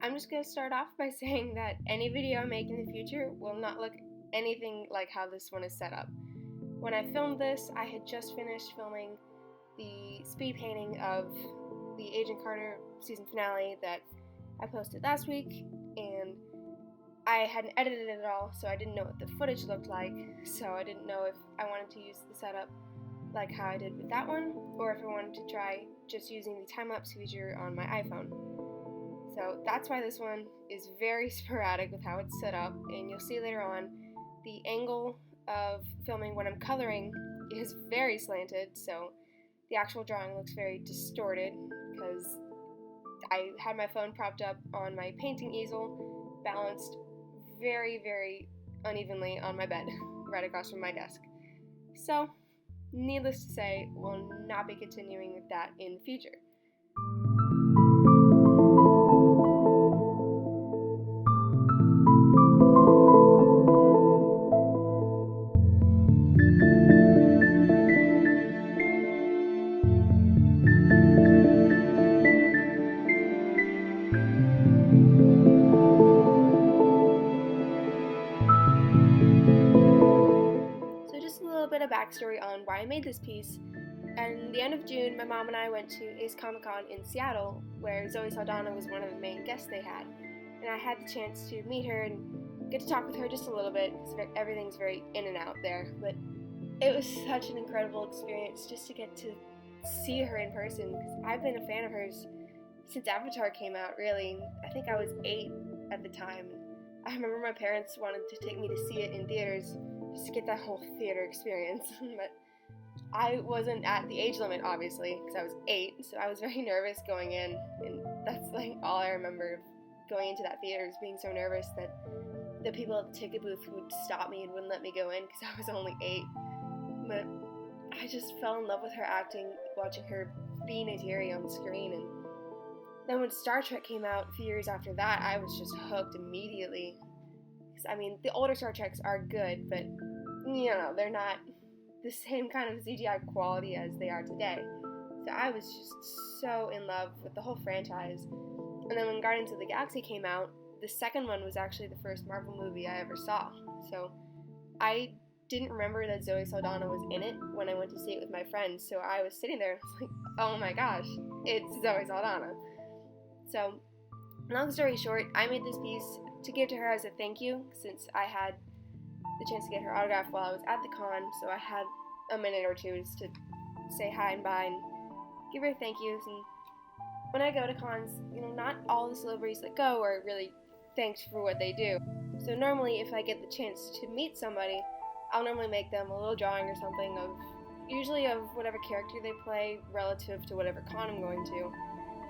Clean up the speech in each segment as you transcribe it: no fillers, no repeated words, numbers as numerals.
I'm just going to start off by saying that any video I make in the future will not look anything like how this one is set up. When I filmed this, I had just finished filming the speed painting of the Agent Carter season finale that I posted last week, and I hadn't edited it at all, so I didn't know what the footage looked like, so I didn't know if I wanted to use the setup like how I did with that one, or if I wanted to try just using the time-lapse feature on my iPhone. So that's why this one is very sporadic with how it's set up, and you'll see later on the angle of filming when I'm coloring is very slanted, so the actual drawing looks very distorted because I had my phone propped up on my painting easel, balanced very, very unevenly on my bed, right across from my desk. So, needless to say, we'll not be continuing with that in the future. So just a little bit of backstory on why I made this piece. At the end of June, my mom and I went to Ace Comic-Con in Seattle, where Zoe Saldana was one of the main guests they had. And I had the chance to meet her and get to talk with her just a little bit, because everything's very in and out there. But it was such an incredible experience just to get to see her in person, because I've been a fan of hers since Avatar came out, really. I think I was 8 at the time. I remember my parents wanted to take me to see it in theaters just to get that whole theater experience. But I wasn't at the age limit, obviously, because I was 8, so I was very nervous going in, and that's like all I remember of going into that theater, is being so nervous that the people at the ticket booth would stop me and wouldn't let me go in because I was only 8. But I just fell in love with her acting, watching her be Neytiri on the screen, and then when Star Trek came out a few years after that, I was just hooked immediately. I mean, the older Star Treks are good, but, they're not the same kind of CGI quality as they are today. So I was just so in love with the whole franchise. And then when Guardians of the Galaxy came out, the second one was actually the first Marvel movie I ever saw. So I didn't remember that Zoe Saldana was in it when I went to see it with my friends. So I was sitting there and I was like, oh my gosh, it's Zoe Saldana. So long story short, I made this piece to give to her as a thank you, since I had the chance to get her autograph while I was at the con, so I had a minute or two just to say hi and bye and give her thank yous. And when I go to cons, not all the celebrities that go are really thanked for what they do. So normally if I get the chance to meet somebody, I'll normally make them a little drawing or something usually of whatever character they play relative to whatever con I'm going to,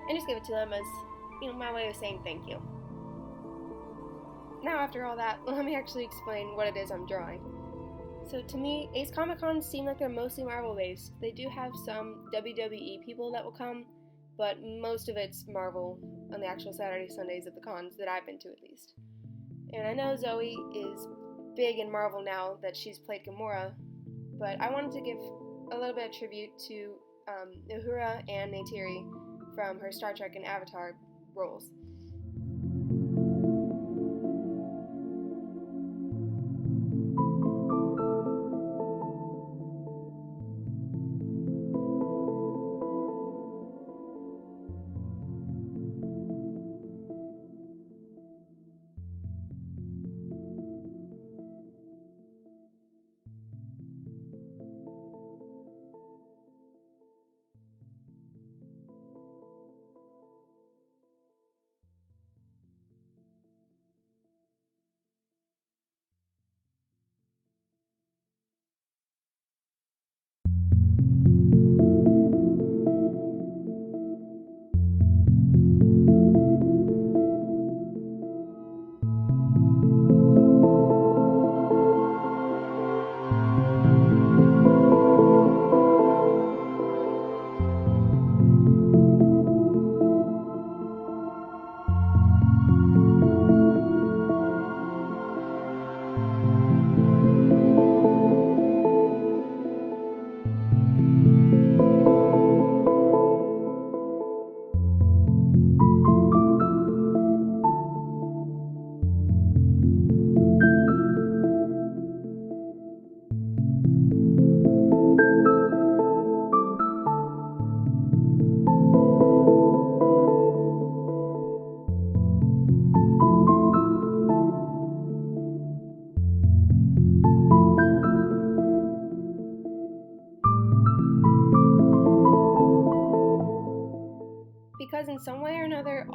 and just give it to them as, my way of saying thank you. Now, after all that, let me actually explain what it is I'm drawing. So to me, Ace Comic-Cons seem like they're mostly Marvel-based. They do have some WWE people that will come, but most of it's Marvel on the actual Saturdays, Sundays at the cons that I've been to, at least. And I know Zoe is big in Marvel now that she's played Gamora, but I wanted to give a little bit of tribute to Uhura and Neytiri from her Star Trek and Avatar roles.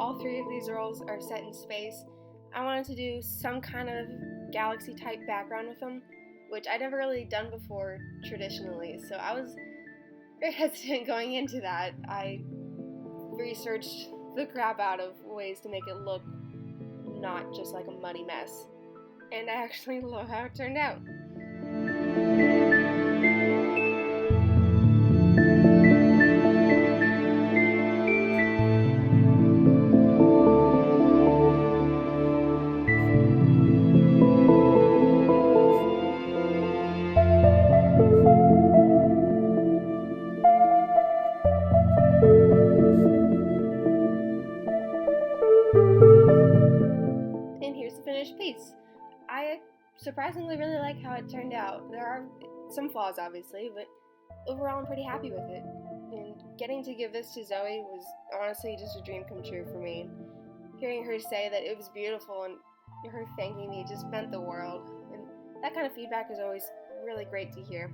all three of these girls are set in space, I wanted to do some kind of galaxy type background with them, which I'd never really done before traditionally, so I was very hesitant going into that. I researched the crap out of ways to make it look not just like a muddy mess, and I actually love how it turned out. And here's the finished piece. I surprisingly really like how it turned out. There are some flaws, obviously, but overall I'm pretty happy with it. And getting to give this to Zoe was honestly just a dream come true for me. Hearing her say that it was beautiful and her thanking me just meant the world. And that kind of feedback is always really great to hear.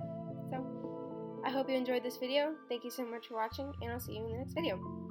So, I hope you enjoyed this video. Thank you so much for watching, and I'll see you in the next video.